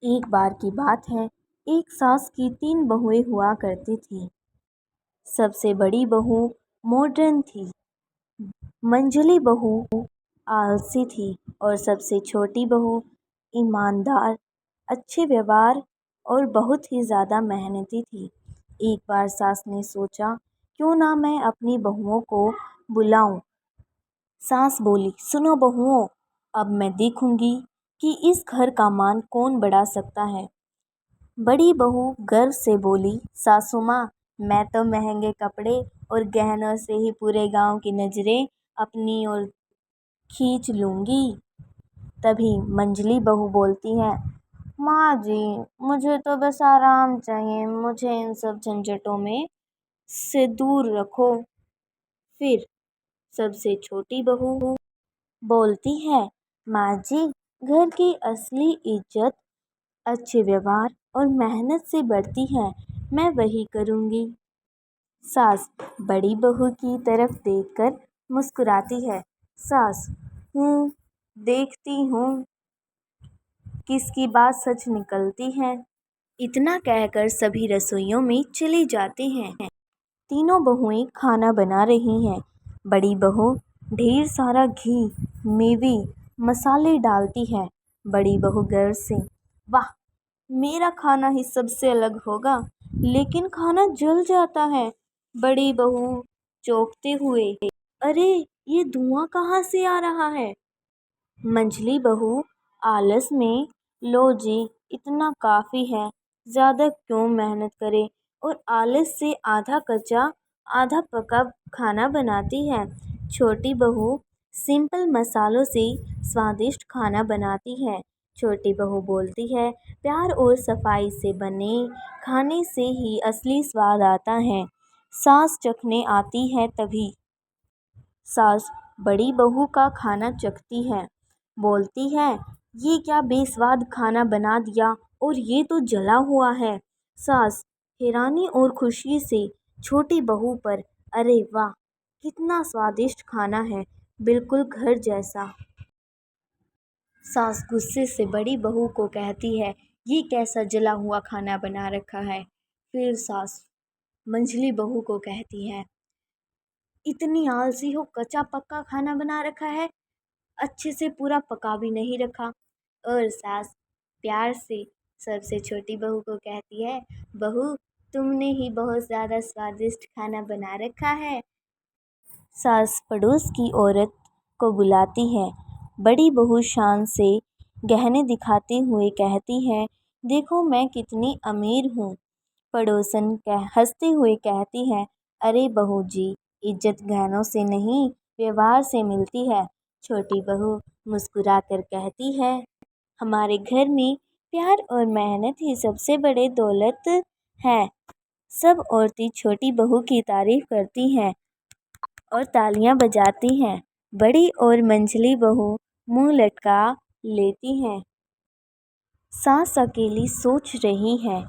एक बार की बात है। एक सास की 3 बहुएं हुआ करती थी। सबसे बड़ी बहू मॉडर्न थी, मंझली बहू आलसी थी और सबसे छोटी बहू ईमानदार, अच्छे व्यवहार और बहुत ही ज़्यादा मेहनती थी। एक बार सास ने सोचा, क्यों ना मैं अपनी बहुओं को बुलाऊं। सास बोली, सुनो बहुओं, अब मैं देखूंगी कि इस घर का मान कौन बढ़ा सकता है। बड़ी बहू गर्व से बोली, सासू माँ, मैं तो महंगे कपड़े और गहनों से ही पूरे गांव की नजरें अपनी ओर खींच लूंगी। तभी मंझली बहू बोलती है, माँ जी, मुझे तो बस आराम चाहिए, मुझे इन सब झंझटों में से दूर रखो। फिर सबसे छोटी बहू बोलती है, माँ जी, घर की असली इज्जत अच्छे व्यवहार और मेहनत से बढ़ती है, मैं वही करूँगी। सास बड़ी बहू की तरफ देखकर मुस्कुराती है। सास, हूँ, देखती हूँ किसकी बात सच निकलती है। इतना कहकर सभी रसोइयों में चली जाती हैं। तीनों बहुएं खाना बना रही हैं। बड़ी बहू ढेर सारा घी, मेवे, मसाले डालती है। बड़ी बहू गर्व से, वाह, मेरा खाना ही सबसे अलग होगा, लेकिन खाना जल जाता है। बड़ी बहू चौंकते हुए, अरे, ये धुआं कहाँ से आ रहा है। मंझली बहू आलस में, लो जी, इतना काफ़ी है, ज़्यादा क्यों मेहनत करे, और आलस से आधा कच्चा आधा पका खाना बनाती है। छोटी बहू सिंपल मसालों से स्वादिष्ट खाना बनाती है। छोटी बहू बोलती है, प्यार और सफाई से बने खाने से ही असली स्वाद आता है। सास चखने आती है तभी सास बड़ी बहू का खाना चखती है, बोलती है, ये क्या बेस्वाद खाना बना दिया, और ये तो जला हुआ है। सास हैरानी और खुशी से छोटी बहू पर, अरे वाह, कितना स्वादिष्ट खाना है, बिल्कुल घर जैसा। सास गुस्से से बड़ी बहू को कहती है, ये कैसा जला हुआ खाना बना रखा है। फिर सास मंझली बहू को कहती है, इतनी आलसी हो, कच्चा पक्का खाना बना रखा है, अच्छे से पूरा पका भी नहीं रखा। और सास प्यार से सबसे छोटी बहू को कहती है, बहू, तुमने ही बहुत ज़्यादा स्वादिष्ट खाना बना रखा है। सास पड़ोस की औरत को बुलाती है। बड़ी बहू शान से गहने दिखाते हुए कहती है, देखो मैं कितनी अमीर हूँ। पड़ोसन हंसते हुए कहती है, अरे बहू जी, इज्जत गहनों से नहीं, व्यवहार से मिलती है। छोटी बहू मुस्कुराकर कहती है, हमारे घर में प्यार और मेहनत ही सबसे बड़े दौलत है। सब औरतें छोटी बहू की तारीफ करती हैं और तालियां बजाती हैं। बड़ी और मंझली बहू मुंह लटका लेती हैं। सास अकेली सोच रही है।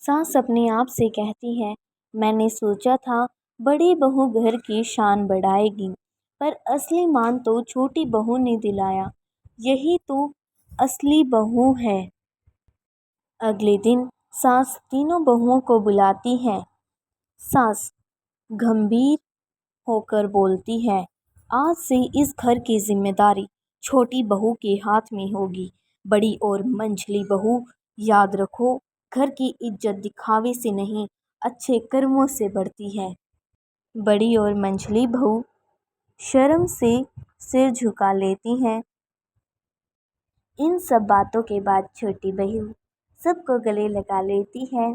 सास अपने आप से कहती है, मैंने सोचा था बड़ी बहू घर की शान बढ़ाएगी, पर असली मान तो छोटी बहू ने दिलाया। यही तो असली बहू है। अगले दिन सास तीनों बहुओं को बुलाती है। सास गंभीर होकर बोलती है, आज से इस घर की जिम्मेदारी छोटी बहू के हाथ में होगी। बड़ी और मंझली बहू, याद रखो, घर की इज्जत दिखावे से नहीं, अच्छे कर्मों से बढ़ती है। बड़ी और मंझली बहू शर्म से सिर झुका लेती हैं। इन सब बातों के बाद छोटी बहू सबको गले लगा लेती है।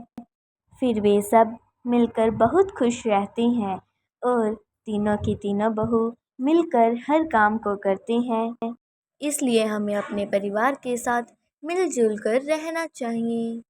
फिर वे सब मिलकर बहुत खुश रहते हैं और तीनों की तीनों बहू मिलकर हर काम को करते हैं। इसलिए हमें अपने परिवार के साथ मिलजुल कर रहना चाहिए।